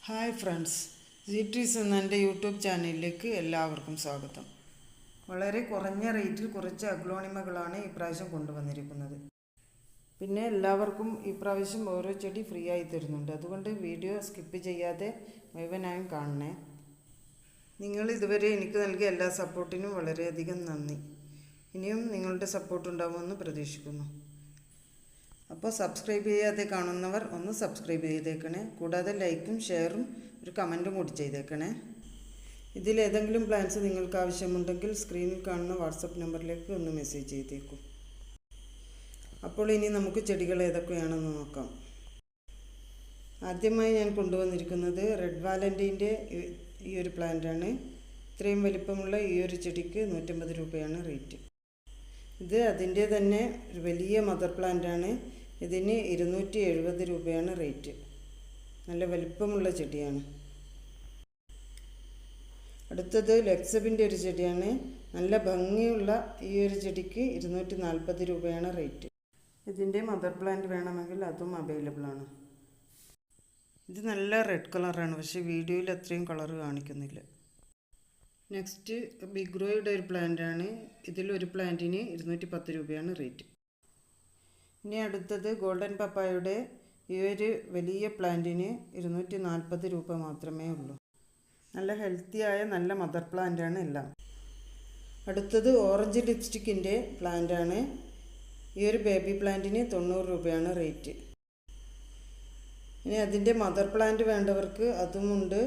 Hi friends, ജീട്രീസ് എന്ന എൻ്റെ YouTube ചാനലിലേക്ക് എല്ലാവർക്കും സ്വാഗതം. വളരെ കുറഞ്ഞ റേറ്റിൽ കുറച്ച് അഗ്ലോണിമകളാണ് ഇപ്രാവശ്യം കൊണ്ടുവന്നിരിക്കുന്നത്. പിന്നെ എല്ലാവർക്കും ഇപ്രാവശ്യം ഓരോ ചെടി ഫ്രീ ആയി തരുന്നുണ്ട്. അതുകൊണ്ട് വീഡിയോ സ്കിപ്പ് ചെയ്യാതെ മുഴുവനായും കാണണേ. നിങ്ങൾ ഇതുവരെ എനിക്ക് നൽകിയ എല്ലാ സപ്പോർട്ടിനും വളരെയധികം നന്ദി. ഇനിയും നിങ്ങളുടെ സപ്പോർട്ട് ഉണ്ടാവുമെന്ന് പ്രതീക്ഷിക്കുന്നു. അപ്പോൾ സബ്സ്ക്രൈബ് ചെയ്യാതെ കാണുന്നവർ ഒന്ന് സബ്സ്ക്രൈബ് ചെയ്തേക്കണേ. കൂടാതെ ലൈക്കും ഷെയറും ഒരു കമൻറ്റും കൂടി ചെയ്തേക്കണേ. ഇതിലേതെങ്കിലും പ്ലാൻസ് നിങ്ങൾക്ക് ആവശ്യമുണ്ടെങ്കിൽ സ്ക്രീനിൽ കാണുന്ന വാട്സപ്പ് നമ്പറിലേക്ക് ഒന്ന് മെസ്സേജ് ചെയ്തേക്കും. അപ്പോൾ ഇനി നമുക്ക് ചെടികൾ ഏതൊക്കെയാണെന്ന് നോക്കാം. ആദ്യമായി ഞാൻ കൊണ്ടുവന്നിരിക്കുന്നത് റെഡ് വാലൻറ്റീൻ്റെ ഈ ഒരു പ്ലാന്റാണ്. ഇത്രയും വലിപ്പമുള്ള ഈ ഒരു ചെടിക്ക് 150 രൂപയാണ് റേറ്റ്. ഇത് അതിൻ്റെ തന്നെ ഒരു വലിയ മദർ പ്ലാന്റാണ്. ഇതിന് 270 രൂപയാണ് റേറ്റ്. നല്ല വലിപ്പമുള്ള ചെടിയാണ്. അടുത്തത് ലക്സബിൻ്റെ ഒരു ചെടിയാണ്. നല്ല ഭംഗിയുള്ള ഈ ഒരു ചെടിക്ക് 240 രൂപയാണ് റേറ്റ്. ഇതിൻ്റെ മദർ പ്ലാന്റ് വേണമെങ്കിൽ അതും അവൈലബിൾ ആണ്. ഇത് നല്ല റെഡ് കളറാണ്, പക്ഷേ വീഡിയോയിൽ അത്രയും കളർ കാണിക്കുന്നില്ല. നെക്സ്റ്റ് ബിഗ്രോയുടെ ഒരു പ്ലാന്റാണ്. ഇതിലൊരു പ്ലാന്റിന് 210 രൂപയാണ് റേറ്റ്. ഇനി അടുത്തത് ഗോൾഡൻ പപ്പായയുടെ ഈ ഒരു വലിയ പ്ലാന്റിന് 240 രൂപ മാത്രമേ ഉള്ളൂ. നല്ല ഹെൽത്തിയായ നല്ല മദർ പ്ലാന്റാണ് എല്ലാം. അടുത്തത് ഓറഞ്ച് ലിപ്സ്റ്റിക്കിൻ്റെ പ്ലാന്റാണ്. ഈ ഒരു ബേബി പ്ലാന്റിന് 90 രൂപയാണ് റേറ്റ്. ഇനി അതിൻ്റെ മദർ പ്ലാന്റ് വേണ്ടവർക്ക് അതുമുണ്ട്.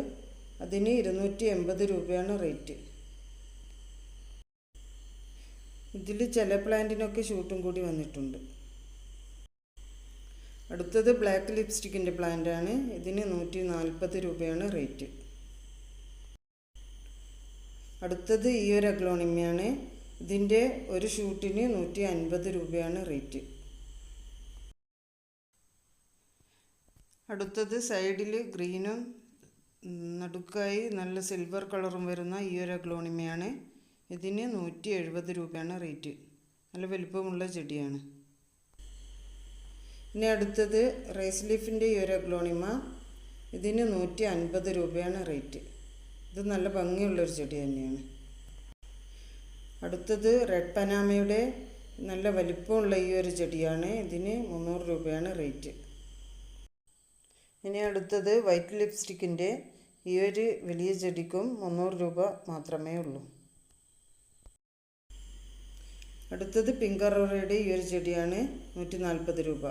അതിന് 280 രൂപയാണ് റേറ്റ്. ഇതിൽ ചില പ്ലാന്റിനൊക്കെ ഷൂട്ടും കൂടി വന്നിട്ടുണ്ട്. അടുത്തത് ബ്ലാക്ക് ലിപ്സ്റ്റിക്കിൻ്റെ പ്ലാന്റാണ്. ഇതിന് 140 രൂപയാണ് റേറ്റ്. അടുത്തത് ഈ ഒരു അഗ്ലോണിമയാണ്. ഇതിൻ്റെ ഒരു ഷൂട്ടിന് 150 രൂപയാണ് റേറ്റ്. അടുത്തത് സൈഡിൽ ഗ്രീനും നടുക്കായി നല്ല സിൽവർ കളറും വരുന്ന ഈ ഒരു അഗ്ലോണിമയാണ്. ഇതിന് 170 രൂപയാണ് റേറ്റ്. നല്ല വലുപ്പമുള്ള ചെടിയാണ്. ഇനി അടുത്തത് റൈസ് ലീഫിൻ്റെ ഈ ഒരു അഗ്ലോണിമ. ഇതിന് 150 രൂപയാണ് റേറ്റ്. ഇത് നല്ല ഭംഗിയുള്ളൊരു ചെടി തന്നെയാണ്. അടുത്തത് റെഡ് പനാമയുടെ നല്ല വലിപ്പമുള്ള ഈ ഒരു ചെടിയാണ്. ഇതിന് 300 രൂപയാണ് റേറ്റ്. ഇനി അടുത്തത് വൈറ്റ് ലിപ്സ്റ്റിക്കിൻ്റെ ഈ ഒരു വലിയ ചെടിക്കും 300 രൂപ മാത്രമേ ഉള്ളൂ. അടുത്തത് പിങ്ക് അറോറയുടെ ഈ ഒരു ചെടിയാണ്. 140 രൂപ.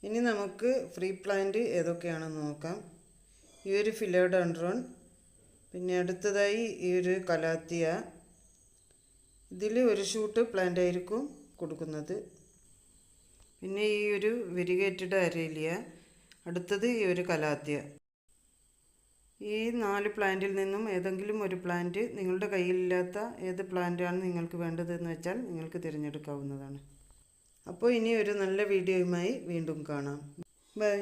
ഇനി നമുക്ക് ഫ്രീ പ്ലാന്റ് ഏതൊക്കെയാണെന്ന് നോക്കാം. ഈ ഒരു ഫിലോഡെൻഡ്രോൺ, പിന്നെ അടുത്തതായി ഈ ഒരു കലാത്തിയ. ഇതിൽ ഒരു ഷൂട്ട് പ്ലാന്റ് ആയിരിക്കും കൊടുക്കുന്നത്. പിന്നെ ഈ ഒരു വെരിഗേറ്റഡ് അരേലിയ. അടുത്തത് ഈ ഒരു കലാത്തിയ. ഈ 4 പ്ലാന്റിൽ നിന്നും ഏതെങ്കിലും ഒരു പ്ലാന്റ്, നിങ്ങളുടെ കയ്യിലില്ലാത്ത ഏത് പ്ലാന്റാണ് നിങ്ങൾക്ക് വേണ്ടതെന്ന് വെച്ചാൽ നിങ്ങൾക്ക് തിരഞ്ഞെടുക്കാവുന്നതാണ്. അപ്പോൾ ഇനി ഒരു നല്ല വീഡിയോയുമായി വീണ്ടും കാണാം. ബൈ.